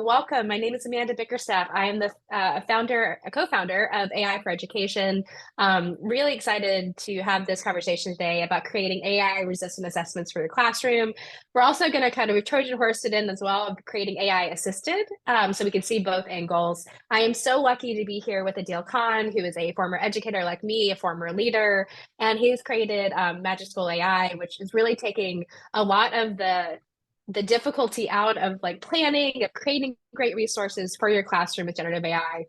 Welcome. My name is Amanda Bickerstaff. I am the co-founder of AI for Education. Really excited to have this conversation today about creating AI-resistant assessments for the classroom. We're also going to kind of Trojan horse it in as well of creating AI assisted, so we can see both angles. I am so lucky to be here with Adil Khan, who is a former educator like me, a former leader, and he's created Magic School AI, which is really taking a lot of the difficulty out of like planning, of creating great resources for your classroom with generative AI.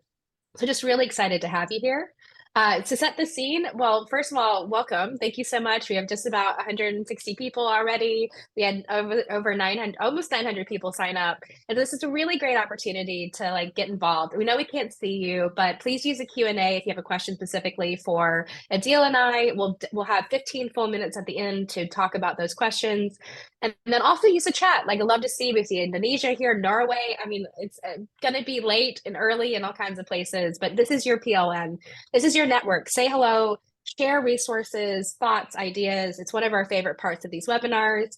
So just really excited to have you here. To set the scene, well, first of all, welcome. Thank you so much. We have just about 160 people already. We had over 900, almost 900 people sign up. And this is a really great opportunity to like get involved. We know we can't see you, but please use a Q&A if you have a question specifically for Adil and I. We'll have 15 full minutes at the end to talk about those questions. And then also use the chat. Like, I'd love to see, we see Indonesia here, Norway. I mean, it's going to be late and early in all kinds of places, but this is your PLN. This is your network. Say hello, share resources, thoughts, ideas. It's one of our favorite parts of these webinars.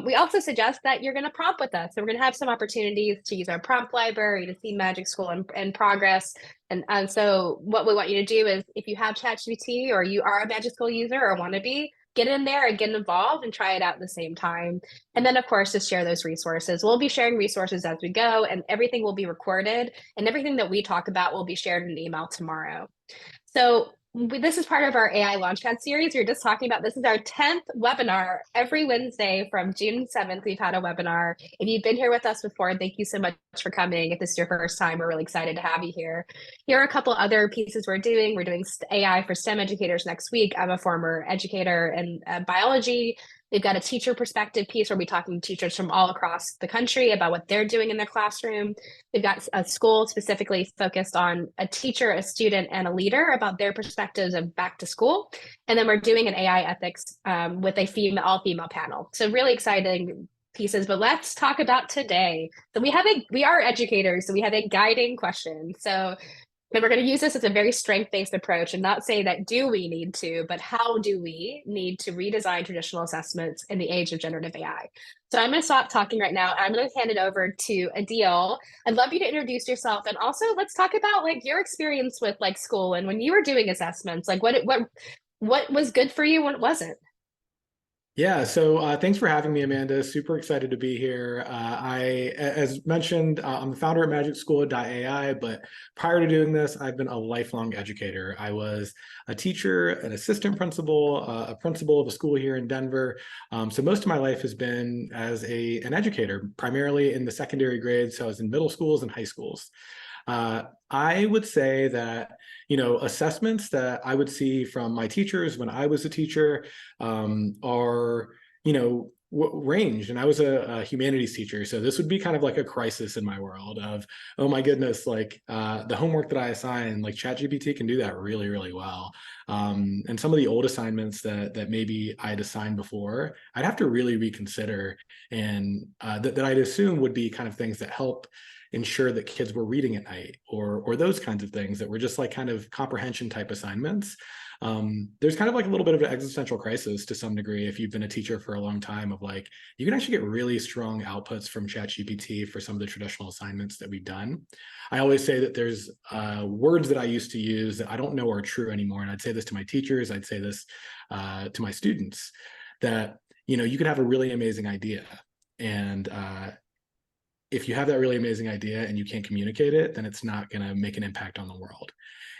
We also suggest that you're going to prompt with us. So we're going to have some opportunities to use our prompt library to see Magic School in progress. And so what we want you to do is if you have ChatGPT or you are a Magic School user or want to be, get in there and get involved and try it out at the same time. And then, of course, just share those resources. We'll be sharing resources as we go, and everything will be recorded, and everything that we talk about will be shared in an email tomorrow. So this is part of our AI Launchpad series. We were just talking about this is our 10th webinar. Every Wednesday from June 7th, we've had a webinar. If you've been here with us before, thank you so much for coming. If this is your first time, we're really excited to have you here. Here are a couple other pieces we're doing. We're doing AI for STEM educators next week. I'm a former educator in biology. We've got a teacher perspective piece where we're talking to teachers from all across the country about what they're doing in their classroom. We've got a school specifically focused on a teacher, a student, and a leader about their perspectives of back to school. And then we're doing an AI ethics with a all-female panel. So really exciting pieces, but let's talk about today. So we are educators, so we have a guiding question. So and we're going to use this as a very strength-based approach and not say that do we need to, but how do we need to redesign traditional assessments in the age of generative AI? So I'm going to stop talking right now. I'm going to hand it over to Adil. I'd love you to introduce yourself. And also let's talk about like your experience with like school and when you were doing assessments, like what was good for you, what wasn't? Yeah, so thanks for having me, Amanda. Super excited to be here. As mentioned, I'm the founder at magicschool.ai, but prior to doing this, I've been a lifelong educator. I was a teacher, an assistant principal, a principal of a school here in Denver. So most of my life has been as an educator, primarily in the secondary grades. So I was in middle schools and high schools. I would say that, assessments that I would see from my teachers when I was a teacher are, ranged. And I was a humanities teacher. So this would be kind of like a crisis in my world of, oh my goodness, like the homework that I assign, like ChatGPT can do that really, really well. And some of the old assignments that maybe I'd assigned before, I'd have to really reconsider and that I'd assume would be kind of things that help ensure that kids were reading at night or those kinds of things that were just like kind of comprehension type assignments. There's kind of like a little bit of an existential crisis to some degree if you've been a teacher for a long time of like, you can actually get really strong outputs from ChatGPT for some of the traditional assignments that we've done. I always say that there's words that I used to use that I don't know are true anymore. And I'd say this to my teachers, I'd say this to my students, that, you can have a really amazing idea. And if you have that really amazing idea and you can't communicate it, then it's not going to make an impact on the world.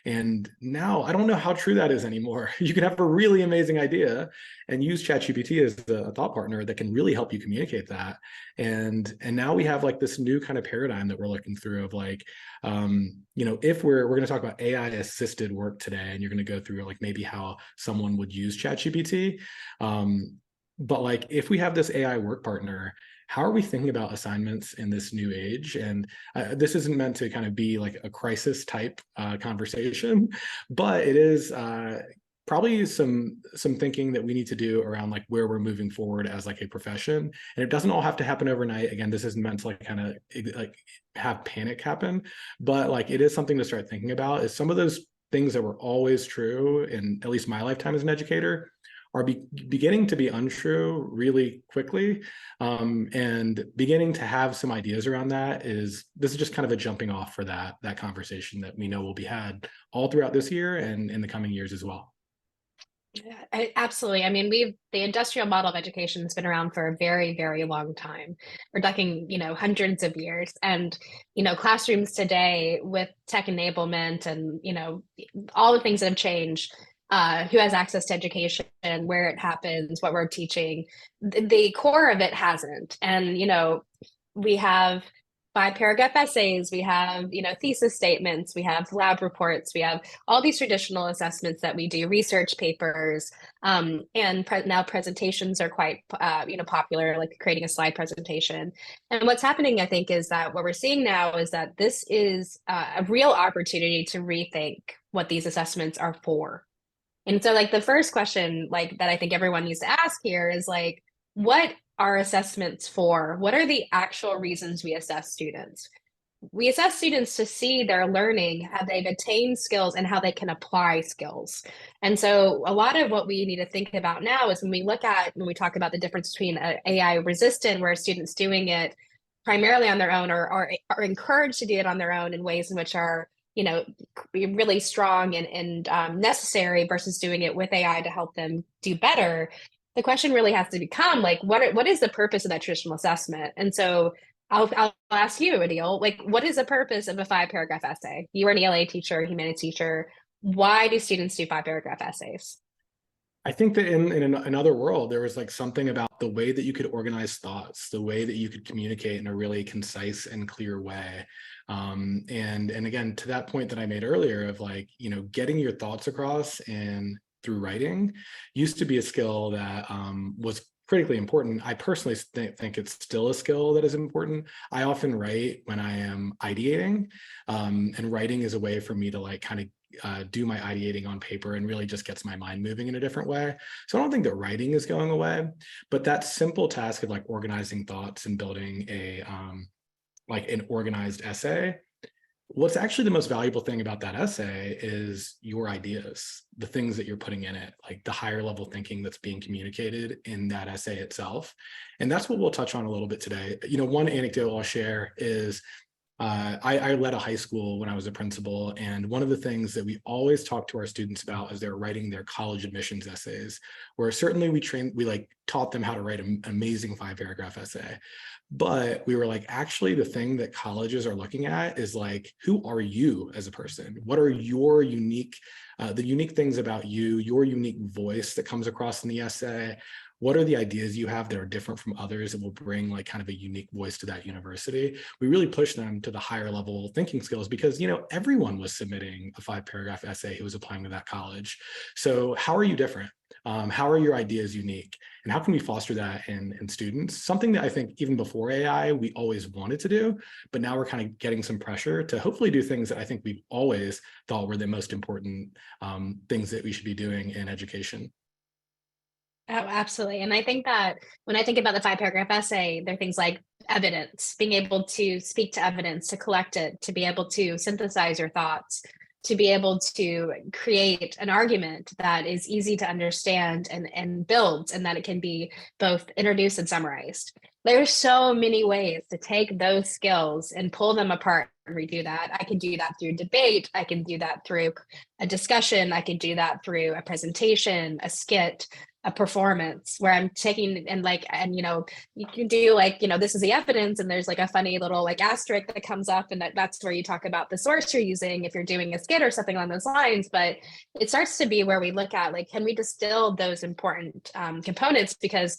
And now I don't know how true that is anymore. You can have a really amazing idea and use ChatGPT as a thought partner that can really help you communicate that. And now we have like this new kind of paradigm that we're looking through of like, if we're going to talk about AI assisted work today, and you're going to go through like maybe how someone would use ChatGPT. But like if we have this AI work partner, how are we thinking about assignments in this new age? And this isn't meant to kind of be like a crisis type conversation, but it is probably some thinking that we need to do around like where we're moving forward as like a profession. And it doesn't all have to happen overnight. Again, this isn't meant to like kind of like have panic happen, but like it is something to start thinking about. Is some of those things that were always true in at least my lifetime as an educator are beginning to be untrue really quickly. And beginning to have some ideas around this is just kind of a jumping off for that conversation that we know will be had all throughout this year and in the coming years as well. Yeah, absolutely. I mean, the industrial model of education has been around for a very, very long time. We're talking, hundreds of years. And, classrooms today with tech enablement and, all the things that have changed, who has access to education, where it happens, what we're teaching, the core of it hasn't. And, we have 5-paragraph essays, we have, thesis statements, we have lab reports, we have all these traditional assessments that we do, research papers, and now presentations are quite, popular, like creating a slide presentation. And what's happening, I think, is that what we're seeing now is that this is a real opportunity to rethink what these assessments are for. And so like the first question like that I think everyone needs to ask here is like, what are assessments for? What are the actual reasons we assess students? We assess students to see their learning, how they've attained skills, and how they can apply skills. And so a lot of what we need to think about now is when we talk about the difference between AI resistant, where a student's doing it primarily on their own or are encouraged to do it on their own in ways in which are really strong and necessary versus doing it with AI to help them do better. The question really has to become like, what is the purpose of that traditional assessment? And so I'll ask you, Adil, like, what is the purpose of a 5-paragraph essay? You are an ELA teacher, humanities teacher. Why do students do 5-paragraph essays? I think that in another world, there was like something about the way that you could organize thoughts, the way that you could communicate in a really concise and clear way. And again, to that point that I made earlier of like, getting your thoughts across and through writing used to be a skill that was critically important. I personally think it's still a skill that is important. I often write when I am ideating, and writing is a way for me to like kind of do my ideating on paper and really just gets my mind moving in a different way. So I don't think that writing is going away, but that simple task of like organizing thoughts and building like an organized essay. What's actually the most valuable thing about that essay is your ideas, the things that you're putting in it, like the higher level thinking that's being communicated in that essay itself. And that's what we'll touch on a little bit today. One anecdote I'll share is I led a high school when I was a principal, and one of the things that we always talked to our students about as they're writing their college admissions essays, where certainly we like taught them how to write an amazing 5-paragraph essay. But we were like, actually, the thing that colleges are looking at is like, who are you as a person? What are your the unique things about you, your unique voice that comes across in the essay? What are the ideas you have that are different from others that will bring like kind of a unique voice to that university? We really push them to the higher level thinking skills because, everyone was submitting a 5-paragraph essay who was applying to that college. So how are you different? How are your ideas unique? And how can we foster that in students? Something that I think even before AI, we always wanted to do, but now we're kind of getting some pressure to hopefully do things that I think we've always thought were the most important things that we should be doing in education. Oh, absolutely. And I think that when I think about the 5-paragraph essay, there are things like evidence, being able to speak to evidence, to collect it, to be able to synthesize your thoughts, to be able to create an argument that is easy to understand and builds, and that it can be both introduced and summarized. There's so many ways to take those skills and pull them apart and redo that. I can do that through debate. I can do that through a discussion. I can do that through a presentation, a skit, a performance where I'm taking you can do like, this is the evidence and there's like a funny little like asterisk that comes up and that's where you talk about the source you're using if you're doing a skit or something along those lines. But it starts to be where we look at like, can we distill those important components? Because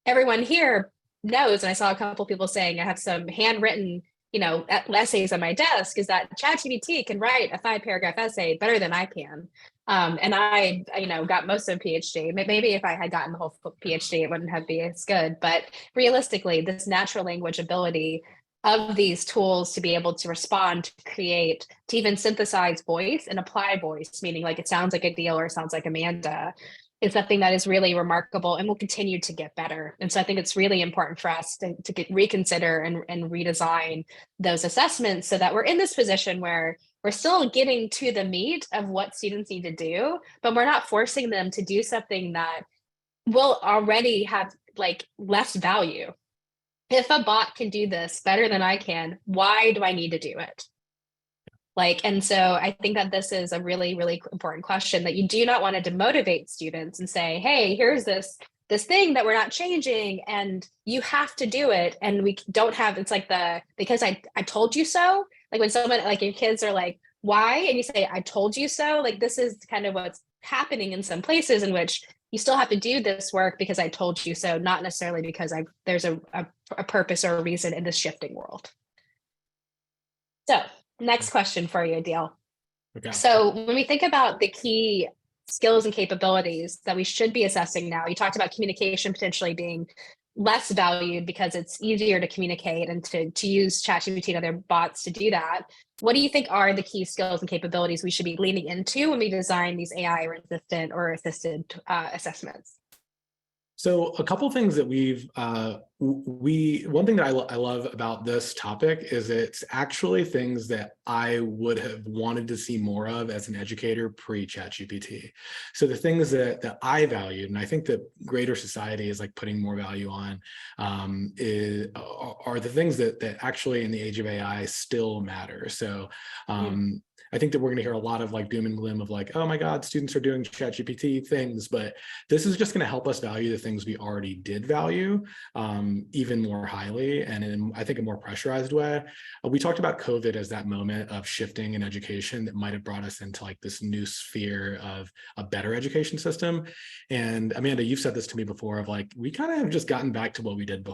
everyone here knows, and I saw a couple people saying I have some handwritten essays on my desk, is that ChatGPT can write a 5-paragraph essay better than I can. And I, got most of a PhD. Maybe if I had gotten the whole PhD, it wouldn't have been as good. But realistically, this natural language ability of these tools to be able to respond, to create, to even synthesize voice and apply voice, meaning like it sounds like Adil or it sounds like Amanda, is something that is really remarkable and will continue to get better. And so I think it's really important for us to reconsider and redesign those assessments so that we're in this position where we're still getting to the meat of what students need to do, but we're not forcing them to do something that will already have like less value. If a bot can do this better than I can, why do I need to do it? Like, and so I think that this is a really, really important question, that you do not want to demotivate students and say, hey, here's this thing that we're not changing and you have to do it. And we don't have, it's like because I told you so. Like when someone, like your kids are like, why? And you say, I told you so. Like this is kind of what's happening in some places, in which you still have to do this work because I told you so, not necessarily because there's a purpose or a reason in this shifting world. So next question for you, Adil. Okay. So when we think about the key skills and capabilities that we should be assessing now, you talked about communication potentially being less valued because it's easier to communicate and to use ChatGPT and other bots to do that. What do you think are the key skills and capabilities we should be leaning into when we design these AI resistant or assisted assessments? So a couple things that one thing that I love about this topic is it's actually things that I would have wanted to see more of as an educator pre-ChatGPT. So the things that I valued, and I think that greater society is like putting more value on, are the things that actually in the age of AI still matter. So I think that we're going to hear a lot of like doom and gloom of like, oh my God, students are doing ChatGPT things, but this is just going to help us value the things we already did value even more highly, and in, I think, a more pressurized way. We talked about COVID as that moment of shifting in education that might have brought us into like this new sphere of a better education system. And Amanda, you've said this to me before of like, we kind of have just gotten back to what we did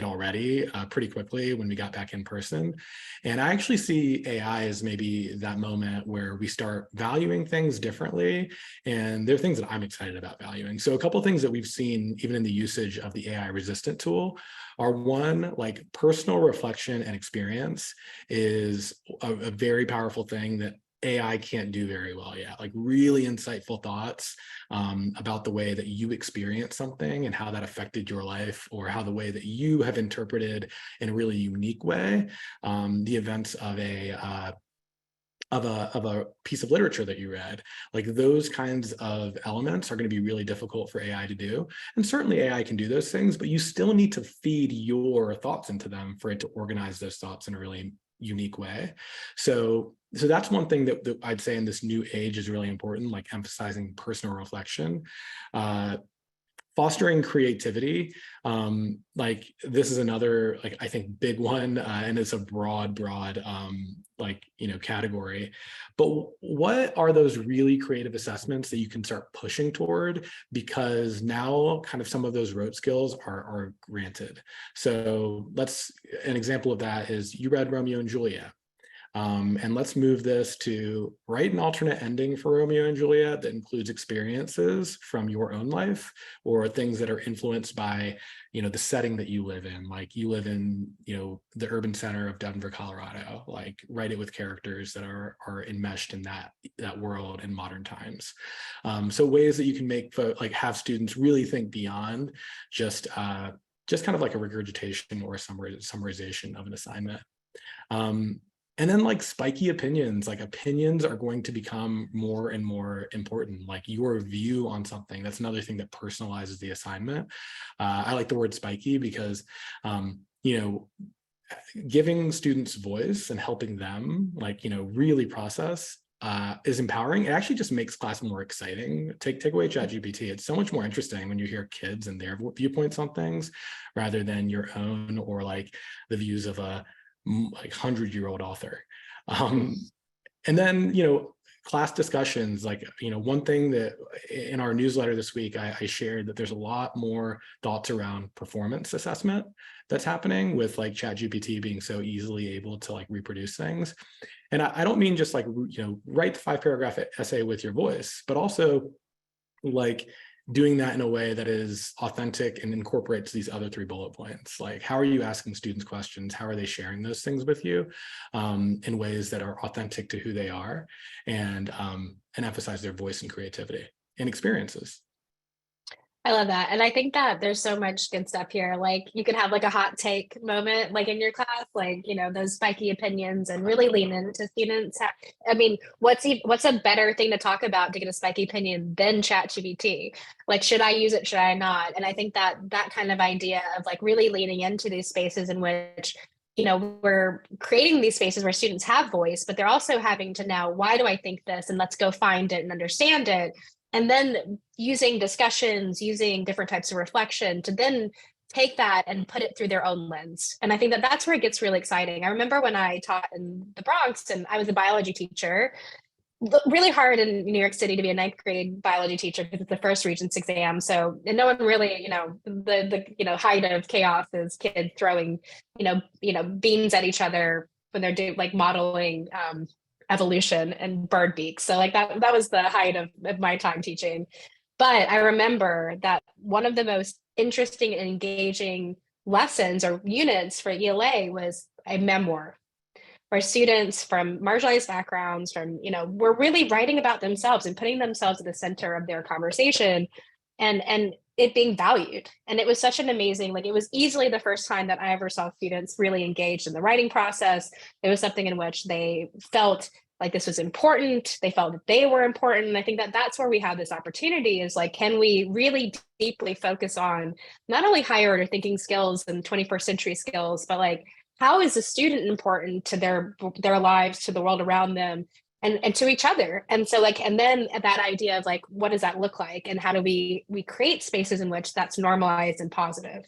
already pretty quickly when we got back in person. And I actually see AI as maybe that moment where we start valuing things differently. And there are things that I'm excited about valuing. So a couple of things that we've seen even in the usage of the AI resistant tool are, one, like personal reflection and experience is a very powerful thing that AI can't do very well yet. Like really insightful thoughts about the way that you experience something and how that affected your life, or how the way that you have interpreted in a really unique way the events of a piece of literature that you read. Like those kinds of elements are going to be really difficult for AI to do. And certainly AI can do those things, but you still need to feed your thoughts into them for it to organize those thoughts in a really unique way. So that's one thing that I'd say in this new age is really important, like emphasizing personal reflection. Fostering creativity, like this is another, like I think, big one, and it's a broad like category. But what are those really creative assessments that you can start pushing toward, because now kind of some of those rote skills are granted. So an example of that is you read Romeo and Juliet. And let's move this to write an alternate ending for Romeo and Juliet that includes experiences from your own life, or things that are influenced by, the setting that you live in. Like you live in, the urban center of Denver, Colorado. Like write it with characters that are enmeshed in that world in modern times. So ways that you can have students really think beyond just kind of like a regurgitation or a summarization of an assignment. And then like spiky opinions, like opinions are going to become more and more important. Like your view on something, that's another thing that personalizes the assignment. I like the word spiky because, giving students voice and helping them really process is empowering. It actually just makes class more exciting. Take away ChatGPT. It's so much more interesting when you hear kids and their viewpoints on things rather than your own, or like the views of a 100-year-old author. And then, class discussions, one thing that in our newsletter this week, I shared that there's a lot more thoughts around performance assessment that's happening with like ChatGPT being so easily able to like reproduce things. And I don't mean just like, write the 5-paragraph essay with your voice, but also like doing that in a way that is authentic and incorporates these other 3 bullet points. Like, how are you asking students questions? How are they sharing those things with you in ways that are authentic to who they are, and emphasize their voice and creativity and experiences? I love that. And I think that there's so much good stuff here. Like you could have like a hot take moment, like in your class, like, those spiky opinions and really lean into students. I mean, what's a better thing to talk about to get a spiky opinion than ChatGPT? Like, should I use it? Should I not? And I think that that kind of idea of like really leaning into these spaces in which we're creating these spaces where students have voice, but they're also having to now, why do I think this? And let's go find it and understand it. And then using discussions, using different types of reflection to then take that and put it through their own lens. And I think that that's where it gets really exciting. I remember when I taught in the Bronx and I was a biology teacher, really hard in New York City to be a ninth grade biology teacher because it's the first Regents exam. So, and no one really, the height of chaos is kids throwing, beans at each other when they're doing like modeling evolution and bird beaks. So like that was the height of my time teaching. But I remember that one of the most interesting and engaging lessons or units for ELA was a memoir where students from marginalized backgrounds were really writing about themselves and putting themselves at the center of their conversation and it being valued. And it was such an amazing, like it was easily the first time that I ever saw students really engaged in the writing process. It was something in which they felt like this was important. They felt that they were important. And I think that that's where we have this opportunity is like, can we really deeply focus on not only higher order thinking skills and 21st century skills, but like, how is a student important to their lives, to the world around them, and to each other? And so like, and then that idea of like, what does that look like, and how do we create spaces in which that's normalized and positive?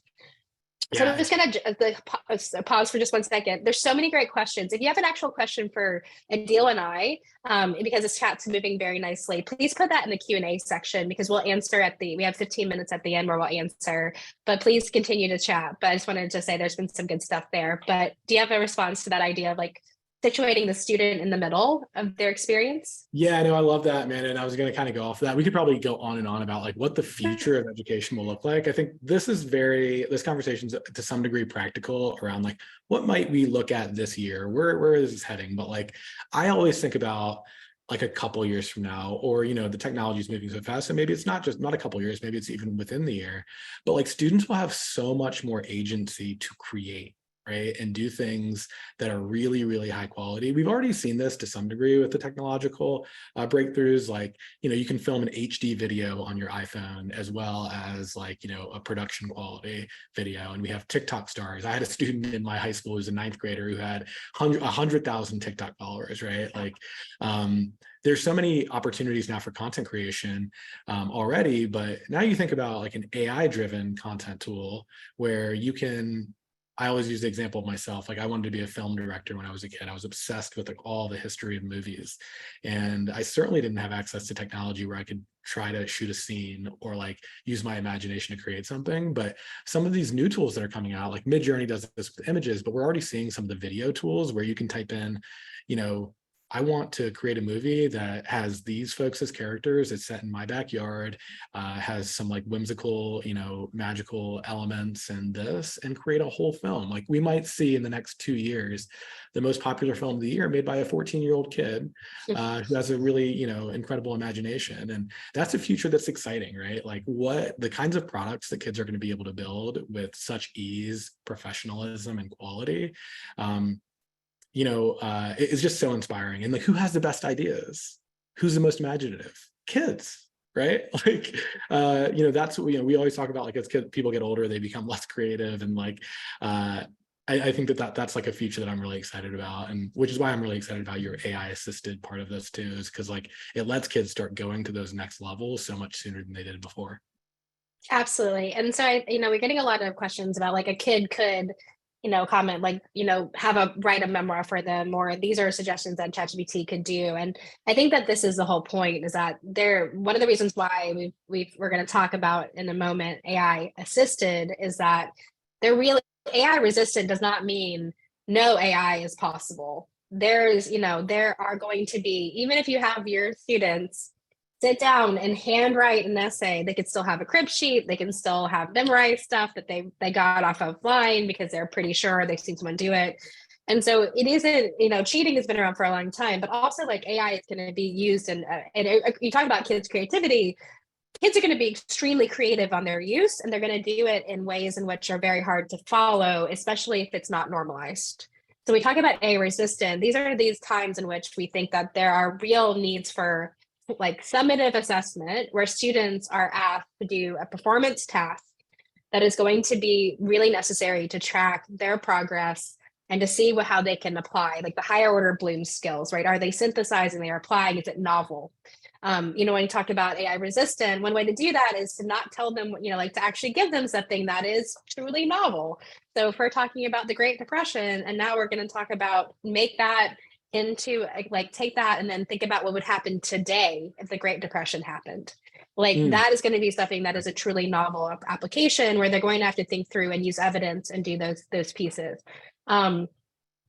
So I'm Yeah. just going to pause for just 1 second. There's so many great questions. If you have an actual question for Adil and I, because this chat's moving very nicely, please put that in the Q&A section because we'll answer we have 15 minutes at the end where we'll answer, but please continue to chat. But I just wanted to say there's been some good stuff there. But do you have a response to that idea of like situating the student in the middle of their experience? Yeah, no, I love that, man. And I was going to kind of go off of that. We could probably go on and on about like what the future of education will look like. I think this conversation's to some degree practical around like what might we look at this year? Where is this heading? But like I always think about like a couple years from now, or the technology is moving so fast, and maybe it's not a couple years, maybe it's even within the year. But like students will have so much more agency to create, right? And do things that are really, really high quality. We've already seen this to some degree with the technological breakthroughs. Like, you can film an HD video on your iPhone as well as like, a production quality video. And we have TikTok stars. I had a student in my high school who was a ninth grader who had 100,000 TikTok followers, right? Like, there's so many opportunities now for content creation already, but now you think about like an AI-driven content tool where I always use the example of myself. Like I wanted to be a film director when I was a kid. I was obsessed with like all the history of movies. And I certainly didn't have access to technology where I could try to shoot a scene or like use my imagination to create something. But some of these new tools that are coming out, like Midjourney does this with images, but we're already seeing some of the video tools where you can type in, I want to create a movie that has these folks as characters. It's set in my backyard, has some like whimsical, magical elements and create a whole film. Like we might see in the next 2 years, the most popular film of the year made by a 14-year-old kid who has a really, incredible imagination. And that's a future that's exciting, right? Like what the kinds of products that kids are going to be able to build with such ease, professionalism, and quality. It's just so inspiring. And like, who has the best ideas? Who's the most imaginative? Kids, right? Like, that's what we always talk about. Like, as people get older, they become less creative, and like, I think that's like a future that I'm really excited about, and which is why I'm really excited about your AI assisted part of this too, is because like it lets kids start going to those next levels so much sooner than they did before. Absolutely. And so we're getting a lot of questions about like a kid could comment like, write a memoir for them, or these are suggestions that ChatGPT could do. And I think that this is the whole point is that one of the reasons why we're going to talk about in a moment, AI assisted, is that they're really AI resistant does not mean no AI is possible. There are going to be, even if you have your students sit down and handwrite an essay, they could still have a crib sheet. They can still have memorized stuff that they got off of line because they're pretty sure they've seen someone do it. And so it isn't, cheating has been around for a long time, but also like AI is going to be used you talk about kids' creativity. kids are going to be extremely creative on their use, and they're going to do it in ways in which are very hard to follow, especially if it's not normalized. So we talk about AI resistant. These are these times in which we think that there are real needs for like summative assessment, where students are asked to do a performance task that is going to be really necessary to track their progress and to see how they can apply, like the higher order Bloom skills, right? Are they synthesizing, they're applying, is it novel? When you talk about AI resistant, one way to do that is to not tell them, like to actually give them something that is truly novel. So if we're talking about the Great Depression, and now we're going to talk about make that into like take that and then think about what would happen today if the Great Depression happened. Like Mm. that is going to be something that is a truly novel application where they're going to have to think through and use evidence and do those pieces. Um,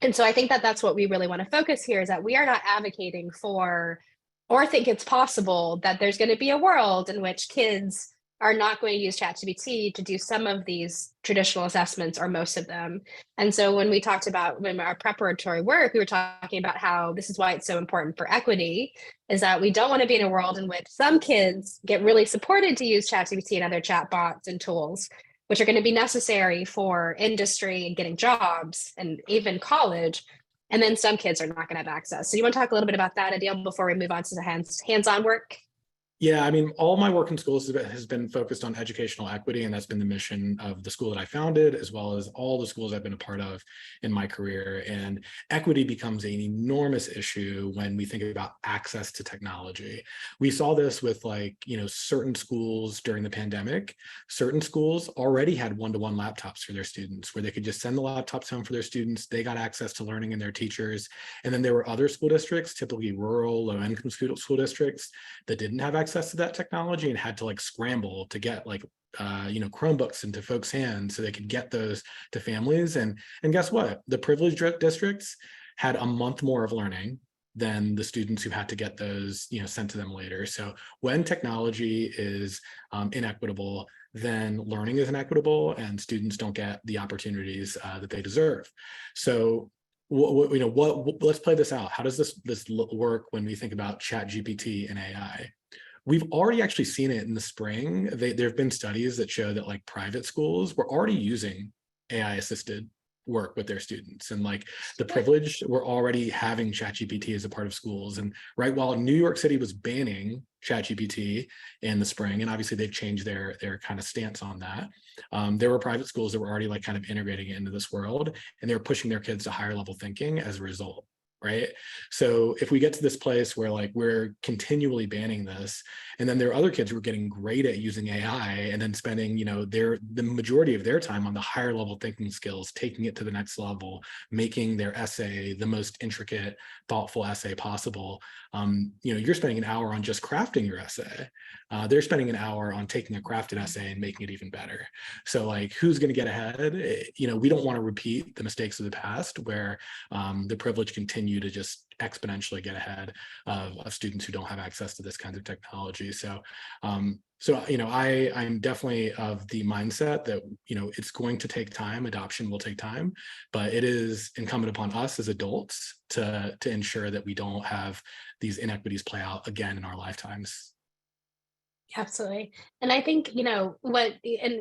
and so I think that that's what we really want to focus here, is that we are not advocating for or think it's possible that there's going to be a world in which kids are not going to use ChatGPT to do some of these traditional assessments or most of them. And so when we talked about when our preparatory work, we were talking about how this is why it's so important for equity, is that we don't want to be in a world in which some kids get really supported to use ChatGPT and other chatbots and tools, which are going to be necessary for industry and getting jobs and even college. And then some kids are not going to have access. So you want to talk a little bit about that, Adil, before we move on to the hands-on work? Yeah, I mean, all my work in schools has been focused on educational equity, and that's been the mission of the school that I founded, as well as all the schools I've been a part of in my career. And equity becomes an enormous issue when we think about access to technology. We saw this with certain schools during the pandemic. Certain schools already had one-to-one laptops for their students, where they could just send the laptops home for their students. They got access to learning and their teachers. And then there were other school districts, typically rural, low-income school districts, that didn't have access to that technology and had to scramble to get Chromebooks into folks' hands so they could get those to families. And guess what? The privileged districts had a month more of learning than the students who had to get those sent to them later. So when technology is inequitable, then learning is inequitable and students don't get the opportunities that they deserve. So let's play this out. How does this work when we think about ChatGPT and AI? We've already actually seen it in the spring. There have been studies that show that private schools were already using AI assisted work with their students, and the privileged were already having ChatGPT as a part of schools. And right while New York City was banning ChatGPT in the spring, and obviously they've changed their kind of stance on that, there were private schools that were already kind of integrating it into this world, and they were pushing their kids to higher level thinking as a result. Right. So if we get to this place where we're continually banning this, and then there are other kids who are getting great at using AI and then spending, the majority of their time on the higher level thinking skills, taking it to the next level, making their essay the most intricate, thoughtful essay possible. You're spending an hour on just crafting your essay. They're spending an hour on taking a crafted essay and making it even better. So who's going to get ahead? We don't want to repeat the mistakes of the past where the privilege continues to just exponentially get ahead of students who don't have access to this kind of technology. So, I'm definitely of the mindset that, it's going to take time, adoption will take time, but it is incumbent upon us as adults to ensure that we don't have these inequities play out again in our lifetimes. Absolutely. And I think, and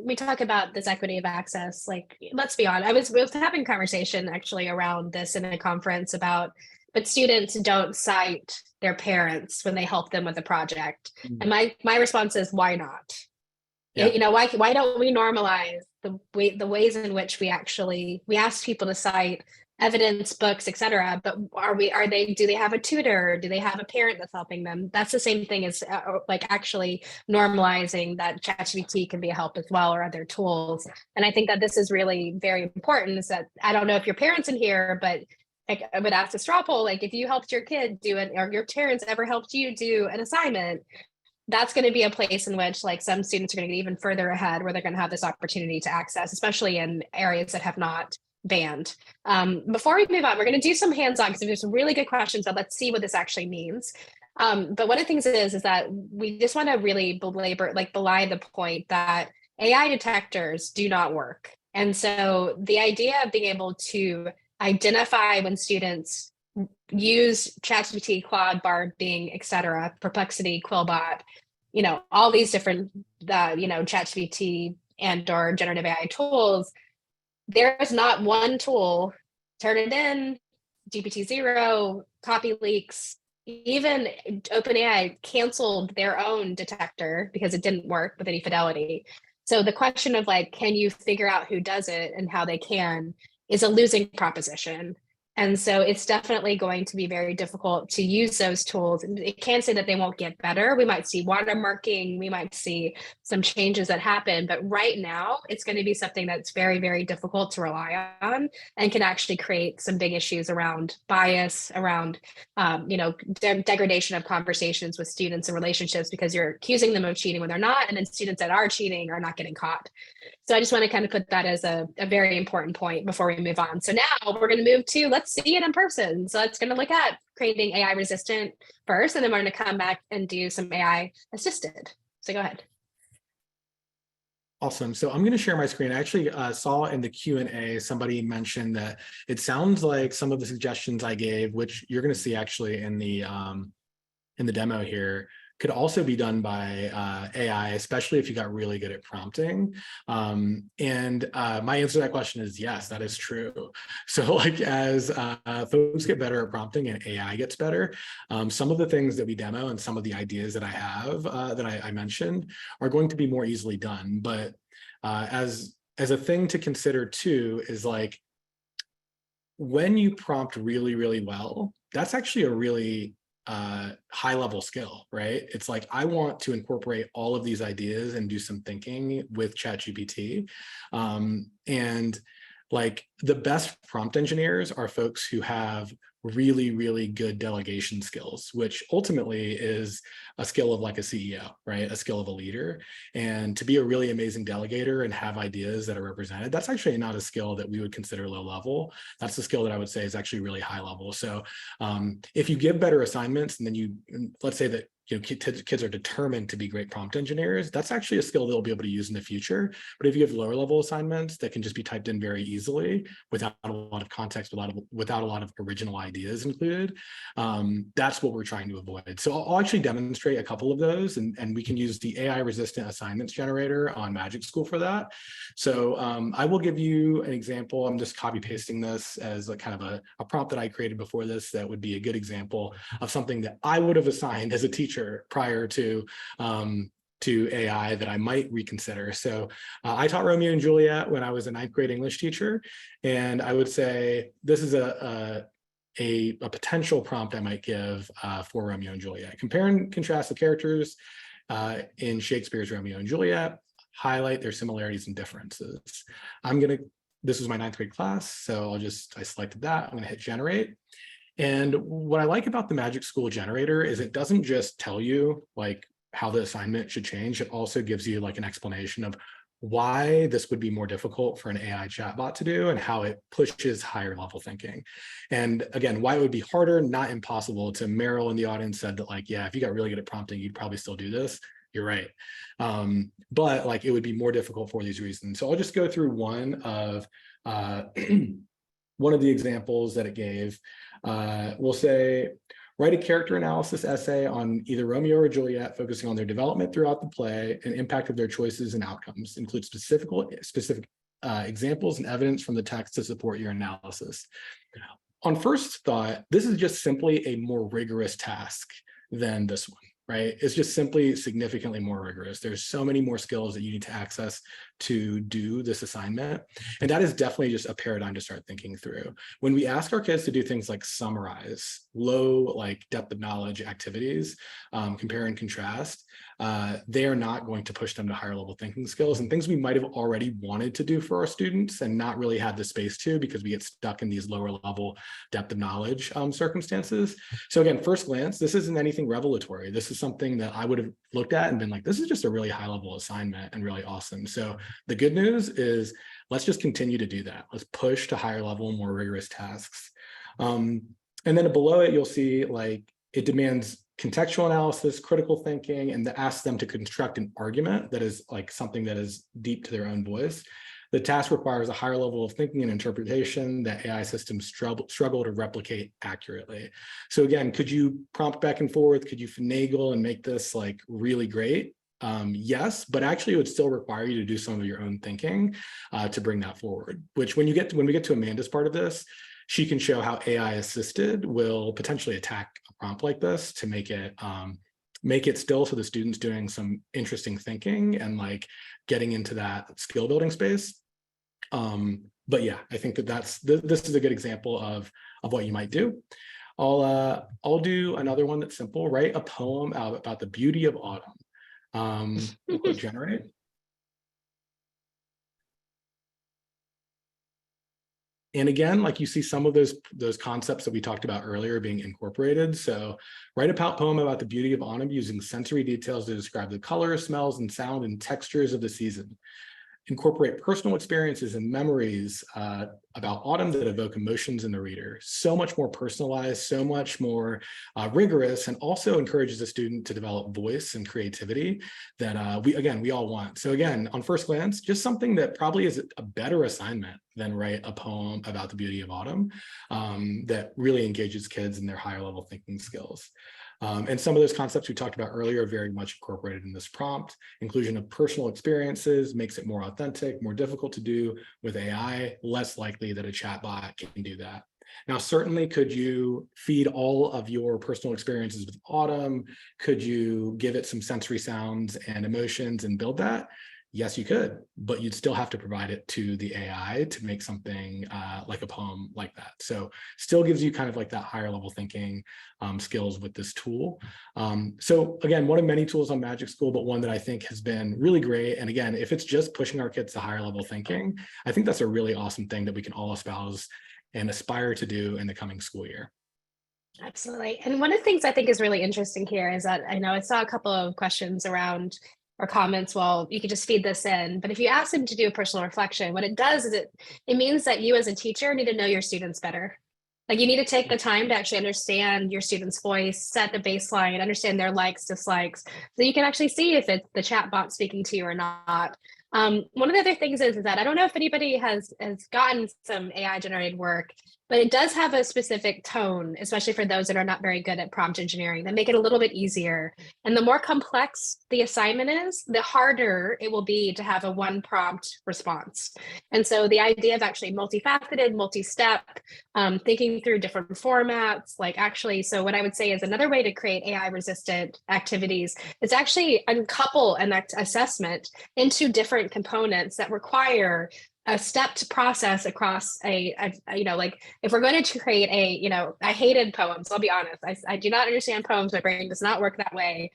we talk about this equity of access, let's be honest, we was having a conversation actually around this in a conference about, but students don't cite their parents when they help them with a project. Mm. And my response is, why not? Yeah. Why don't we normalize the ways in which we ask people to cite evidence, books, etc. But do they have a tutor? Do they have a parent that's helping them? That's the same thing as actually normalizing that ChatGPT can be a help as well, or other tools. And I think that this is really very important, is that I don't know if your parents in here, but I would ask a straw poll, if you helped your kid do it, or your parents ever helped you do an assignment, that's going to be a place in which some students are going to get even further ahead, where they're going to have this opportunity to access, especially in areas that have not banned. Before we move on, we're going to do some hands-on because there's some really good questions, but let's see what this actually means. But one of the things is that we just want to really belie the point that AI detectors do not work. And so the idea of being able to identify when students use ChatGPT, Claude, Bard, Bing, etc., Perplexity, Quillbot, all these different, ChatGPT and or generative AI tools, there's not one tool, turn it in, GPT-0, copy leaks, even OpenAI canceled their own detector because it didn't work with any fidelity. So the question of like, can you figure out who does it and how they can is a losing proposition. And so it's definitely going to be very difficult to use those tools. It can't say that they won't get better. We might see watermarking, we might see some changes that happen, but right now it's going to be something that's very, very difficult to rely on and can actually create some big issues around bias, around degradation of conversations with students and relationships because you're accusing them of cheating when they're not, and then students that are cheating are not getting caught. So I just want to kind of put that as a very important point before we move on. So now we're going to move to, let's see it in person. So it's going to look at creating AI resistant first, and then we're going to come back and do some AI assisted. So go ahead. Awesome. So I'm going to share my screen. I actually saw in the Q&A, somebody mentioned that it sounds like some of the suggestions I gave, which you're going to see actually in the demo here, could also be done by AI, especially if you got really good at prompting. And my answer to that question is yes, that is true. So like as folks get better at prompting and AI gets better, some of the things that we demo and some of the ideas that I have that I mentioned are going to be more easily done. But as a thing to consider too is like, when you prompt really, really well, that's actually a really high level skill, right? It's like, I want to incorporate all of these ideas and do some thinking with ChatGPT. And like the best prompt engineers are folks who have really, really good delegation skills, which ultimately is a skill of like a CEO, right? A skill of a leader. And to be a really amazing delegator and have ideas that are represented, that's actually not a skill that we would consider low level. That's a skill that I would say is actually really high level. So if you give better assignments and then let's say that kids are determined to be great prompt engineers, that's actually a skill they'll be able to use in the future. But if you have lower level assignments that can just be typed in very easily without a lot of context, without a lot of original ideas included, that's what we're trying to avoid. So I'll actually demonstrate a couple of those, and we can use the AI resistant assignments generator on Magic School for that. So I will give you an example. I'm just copy pasting this as a kind of a prompt that I created before this that would be a good example of something that I would have assigned as a teacher prior to AI that I might reconsider. So I taught Romeo and Juliet when I was a 9th grade English teacher, and I would say this is a potential prompt I might give for Romeo and Juliet. Compare and contrast the characters in Shakespeare's Romeo and Juliet, highlight their similarities and differences. This was my 9th grade class, so I selected that. I'm gonna hit generate. And what I like about the Magic School generator is it doesn't just tell you like how the assignment should change. It also gives you like an explanation of why this would be more difficult for an AI chatbot to do and how it pushes higher level thinking. And again, why it would be harder, not impossible. To Meryl in the audience said that like, yeah, if you got really good at prompting, you'd probably still do this. You're right. But like it would be more difficult for these reasons. So I'll just go through one of one of the examples that it gave. We'll say, write a character analysis essay on either Romeo or Juliet, focusing on their development throughout the play and impact of their choices and outcomes. Include specific examples and evidence from the text to support your analysis. On first thought, this is just simply a more rigorous task than this one. Right? It's just simply significantly more rigorous. There's so many more skills that you need to access to do this assignment. And that is definitely just a paradigm to start thinking through. When we ask our kids to do things like summarize low like depth of knowledge activities, compare and contrast, they are not going to push them to higher level thinking skills and things we might have already wanted to do for our students and not really had the space to because we get stuck in these lower level depth of knowledge circumstances. So again, first glance, this isn't anything revelatory. This is something that I would have looked at and been like, this is just a really high level assignment and really awesome. So the good news is let's just continue to do that. Let's push to higher level, more rigorous tasks. And then below it, you'll see like it demands contextual analysis, critical thinking, and asks them to construct an argument that is like something that is deep to their own voice. The task requires a higher level of thinking and interpretation that AI systems struggle to replicate accurately. So again, could you prompt back and forth? Could you finagle and make this like really great? Yes, but actually it would still require you to do some of your own thinking to bring that forward, which when we get to Amanda's part of this, she can show how AI assisted will potentially attack a prompt like this to make it still so the student's doing some interesting thinking and like getting into that skill building space. But yeah, I think this is a good example of what you might do. I'll do another one that's simple. Write a poem about the beauty of autumn. We'll click generate. And again, like you see some of those concepts that we talked about earlier being incorporated. So write a poem about the beauty of autumn using sensory details to describe the colors, smells, and sound and textures of the season. Incorporate personal experiences and memories about autumn that evoke emotions in the reader. So much more personalized, so much more rigorous, and also encourages the student to develop voice and creativity that we all want. So again, on first glance, just something that probably is a better assignment than write a poem about the beauty of autumn that really engages kids in their higher level thinking skills. And some of those concepts we talked about earlier are very much incorporated in this prompt. Inclusion of personal experiences makes it more authentic, more difficult to do with AI, less likely that a chatbot can do that. Now, certainly, could you feed all of your personal experiences with autumn? Could you give it some sensory sounds and emotions and build that? Yes, you could, but you'd still have to provide it to the AI to make something like a poem like that. So still gives you kind of like that higher level thinking skills with this tool. So again, one of many tools on Magic School, but one that I think has been really great. And again, if it's just pushing our kids to higher level thinking, I think that's a really awesome thing that we can all espouse and aspire to do in the coming school year. Absolutely. And one of the things I think is really interesting here is that I know I saw a couple of questions around or comments, well, you could just feed this in. But if you ask them to do a personal reflection, what it does is it means that you as a teacher need to know your students better. Like you need to take the time to actually understand your student's voice, set the baseline, understand their likes, dislikes, so you can actually see if it's the chat bot speaking to you or not. One of the other things is that I don't know if anybody has gotten some AI generated work, but it does have a specific tone, especially for those that are not very good at prompt engineering, that make it a little bit easier. And the more complex the assignment is, the harder it will be to have a one prompt response. And so the idea of actually multifaceted, multi-step, thinking through different formats, like actually, so what I would say is another way to create AI resistant activities is actually uncouple an assessment into different components that require a stepped process across like if we're going to create I hated poems. I'll be honest. I do not understand poems. My brain does not work that way.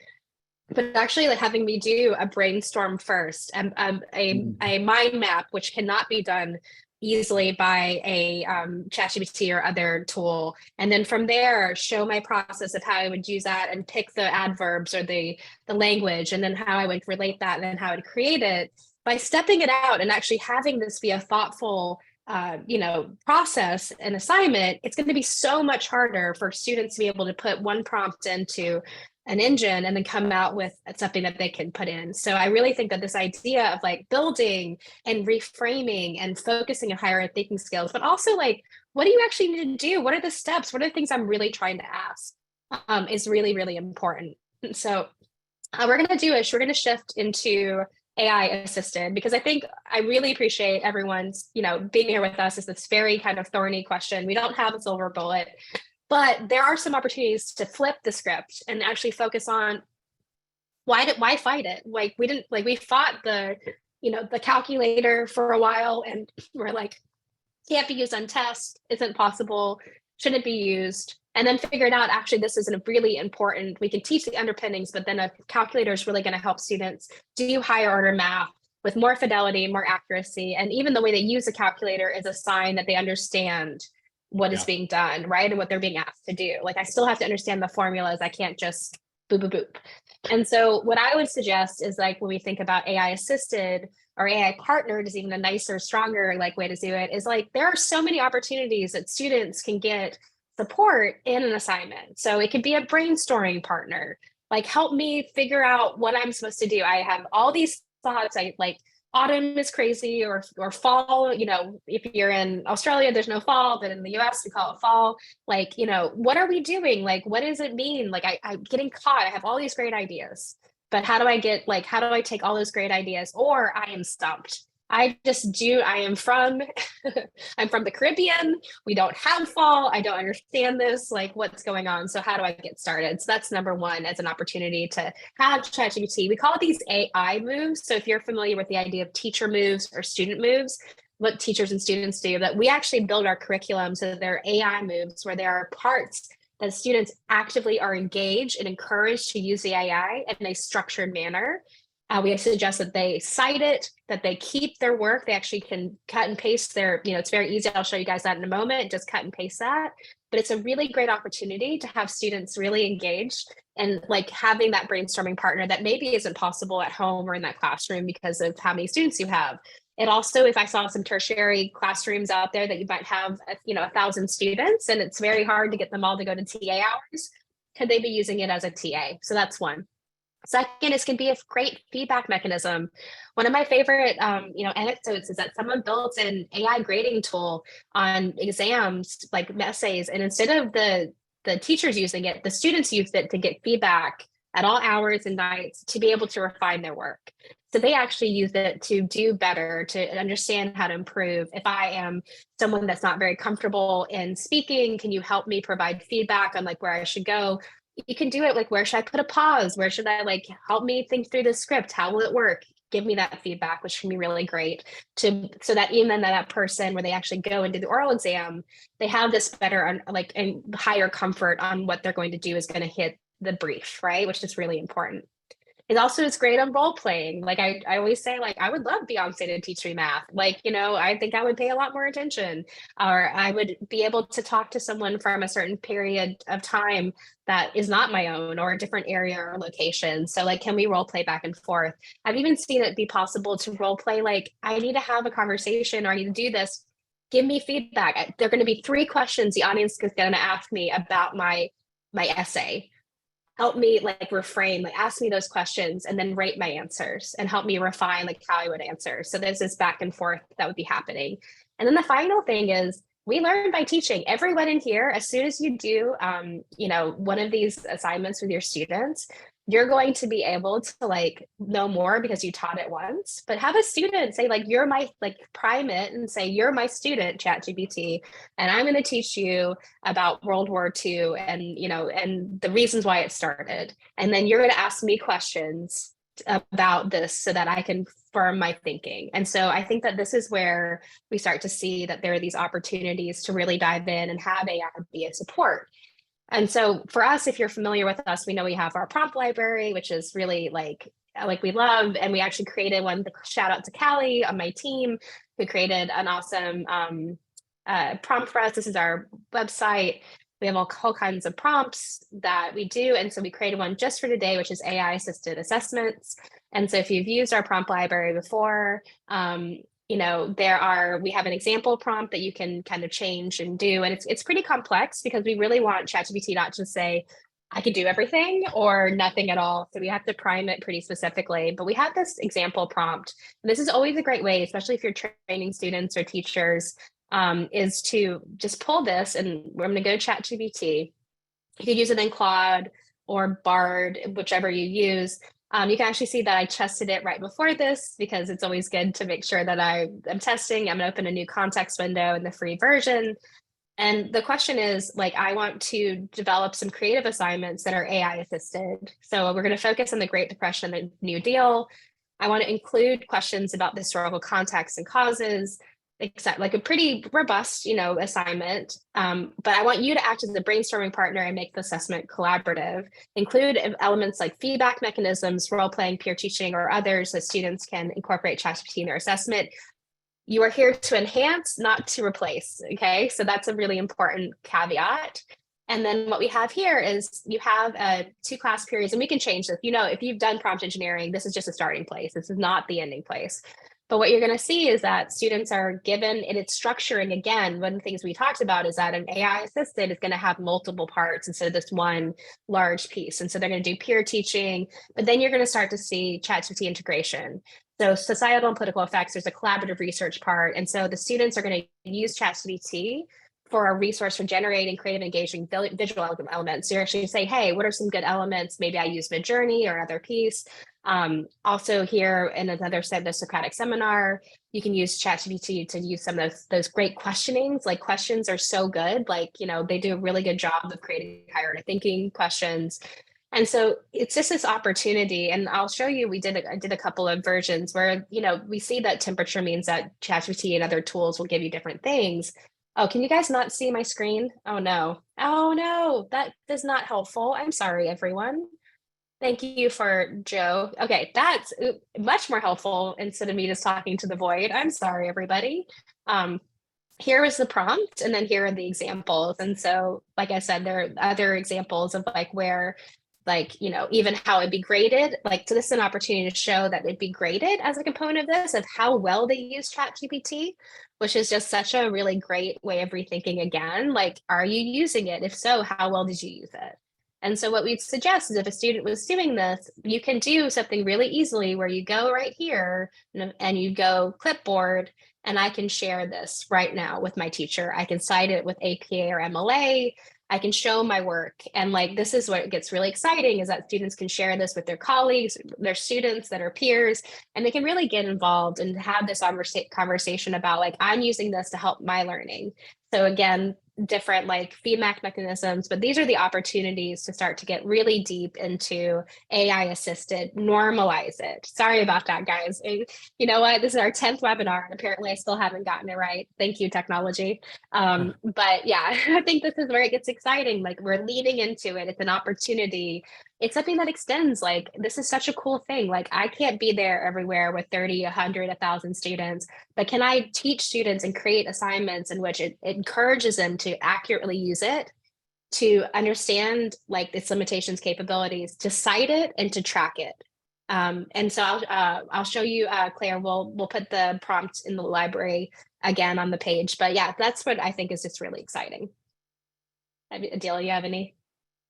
But actually, like having me do a brainstorm first and a mind map, which cannot be done easily by a ChatGPT or other tool, and then from there show my process of how I would use that and pick the adverbs or the language, and then how I would relate that, and then how I would create it. By stepping it out and actually having this be a thoughtful process and assignment, it's going to be so much harder for students to be able to put one prompt into an engine and then come out with something that they can put in. So I really think that this idea of like building and reframing and focusing on higher thinking skills, but also like, what do you actually need to do? What are the steps? What are the things I'm really trying to ask is really, really important. So we're going to shift into AI assisted, because I think I really appreciate everyone's, being here with us. Is this very kind of thorny question. We don't have a silver bullet, but there are some opportunities to flip the script and actually focus on why fight it? Like we fought the calculator for a while, and we're like, can't be used on tests, isn't possible, shouldn't be used. And then figured out, actually, this is a really important, we can teach the underpinnings, but then a calculator is really going to help students do higher order math with more fidelity, more accuracy. And even the way they use a calculator is a sign that they understand what is being done, right? And what they're being asked to do. Like I still have to understand the formulas. I can't just boop, boop, boop. And so what I would suggest is like when we think about AI assisted or AI partnered is even a nicer, stronger like way to do it, is like there are so many opportunities that students can get support in an assignment. So it could be a brainstorming partner, like help me figure out what I'm supposed to do. I have all these thoughts. autumn is crazy or fall, if you're in Australia, there's no fall, but in the US, we call it fall. Like, what are we doing? Like, what does it mean? Like, I'm getting caught. I have all these great ideas, but how do I take all those great ideas? Or I am stumped. I am from, I'm from the Caribbean. We don't have fall. I don't understand this. Like, what's going on? So how do I get started? So that's number one, as an opportunity to have ChatGPT. We call it these AI moves. So if you're familiar with the idea of teacher moves or student moves, what teachers and students do, that we actually build our curriculum so that there are AI moves where there are parts that students actively are engaged and encouraged to use the AI in a structured manner. We suggest that they cite it, that they keep their work. They actually can cut and paste it's very easy. I'll show you guys that in a moment. Just cut and paste that. But it's a really great opportunity to have students really engaged and like having that brainstorming partner that maybe isn't possible at home or in that classroom because of how many students you have. It also, if I saw some tertiary classrooms out there that you might have, 1,000 students, and it's very hard to get them all to go to TA hours, could they be using it as a TA? So that's one. Second, it can be a great feedback mechanism. One of my favorite, anecdotes is that someone built an AI grading tool on exams, like essays, and instead of the teachers using it, the students used it to get feedback at all hours and nights to be able to refine their work. So they actually used it to do better, to understand how to improve. If I am someone that's not very comfortable in speaking, can you help me provide feedback on like where I should go? You can do it like, where should I put a pause? Where should I like help me think through the script? How will it work? Give me that feedback, which can be really great so that even that person where they actually go and do the oral exam, they have this better and higher comfort on what they're going to do is going to hit the brief, right? Which is really important. It also is great on role playing. Like I always say, like, I would love Beyonce to teach me math. Like, I think I would pay a lot more attention, or I would be able to talk to someone from a certain period of time that is not my own or a different area or location. So like, can we role play back and forth? I've even seen it be possible to role play, like, I need to have a conversation or I need to do this. Give me feedback. There are going to be 3 questions the audience is going to ask me about my essay. Help me like reframe, like ask me those questions and then rate my answers and help me refine like how I would answer. So there's this back and forth that would be happening. And then the final thing is we learn by teaching. Everyone in here, as soon as you do, one of these assignments with your students, you're going to be able to like know more because you taught it once. But have a student say like, you're my, like, prime it and say, you're my student, ChatGPT, and I'm going to teach you about World War II and, and the reasons why it started. And then you're going to ask me questions about this so that I can firm my thinking. And so I think that this is where we start to see that there are these opportunities to really dive in and have AI be a support. And so for us, if you're familiar with us, we know we have our prompt library, which is really like we love. And we actually created one, shout out to Callie on my team, who created an awesome prompt for us. This is our website. We have all kinds of prompts that we do. And so we created one just for today, which is AI assisted assessments. And so if you've used our prompt library before, we have an example prompt that you can kind of change and do. And it's pretty complex because we really want ChatGPT not to say, I could do everything or nothing at all. So we have to prime it pretty specifically. But we have this example prompt. And this is always a great way, especially if you're training students or teachers, is to just pull this, and we're going to go to ChatGPT. You could use it in Claude or Bard, whichever you use. You can actually see that I tested it right before this because it's always good to make sure that I'm testing. I'm going to open a new context window in the free version. And the question is, like, I want to develop some creative assignments that are AI assisted. So we're going to focus on the Great Depression and New Deal. I want to include questions about the historical context and causes, except like a pretty robust, assignment. But I want you to act as a brainstorming partner and make the assessment collaborative. Include elements like feedback mechanisms, role-playing, peer teaching, or others so students can incorporate ChatGPT in their assessment. You are here to enhance, not to replace, okay? So that's a really important caveat. And then what we have here is you have 2 class periods, and we can change this. If you've done prompt engineering, this is just a starting place. This is not the ending place. But what you're going to see is that students are given, and it's structuring. Again, one of the things we talked about is that an AI assistant is going to have multiple parts instead of this one large piece. And so they're going to do peer teaching, but then you're going to start to see ChatGPT integration. So societal and political effects, there's a collaborative research part. And so the students are going to use ChatGPT for a resource for generating creative, engaging visual elements. So you're actually say, hey, what are some good elements? Maybe I use Midjourney or another piece. Also here in another the Socratic seminar, you can use ChatGPT to use some of those great questionings. Like questions are so good. Like, they do a really good job of creating higher order thinking questions. And so it's just this opportunity, and I'll show you. I did a couple of versions where we see that temperature means that ChatGPT and other tools will give you different things. Oh, can you guys not see my screen? Oh no, that is not helpful. I'm sorry, everyone. Thank you for Joe. Okay, that's much more helpful instead of me just talking to the void. I'm sorry, everybody. Um, Here is the prompt, and then here are the examples. And so, like I said, there are other examples of like where even how it'd be graded. Like, so this is an opportunity to show that it'd be graded as a component of this, of how well they use ChatGPT, which is just such a really great way of rethinking again. Like, are you using it? If so, how well did you use it? And so what we'd suggest is if a student was doing this, you can do something really easily where you go right here and you go clipboard, and I can share this right now with my teacher. I can cite it with APA or MLA. I can show my work. And like, this is what gets really exciting, is that students can share this with their colleagues, their students that are peers, and they can really get involved and have this conversation about like, I'm using this to help my learning. So again, different like feedback mechanisms, but these are the opportunities to start to get really deep into AI assisted, normalize it. Sorry about that, guys. You know what? This is our 10th webinar, and apparently I still haven't gotten it right. Thank you, technology. But yeah, I think this is where it gets exciting. Like, we're leaning into it. It's an opportunity. It's something that extends. Like, this is such a cool thing. Like, I can't be there everywhere with 30, 100, 1,000 students, but can I teach students and create assignments in which it encourages them to accurately use it, to understand like its limitations, capabilities, to cite it, and to track it. And so I'll show you, Claire. We'll put the prompt in the library again on the page. But yeah, that's what I think is just really exciting. Adele, you have any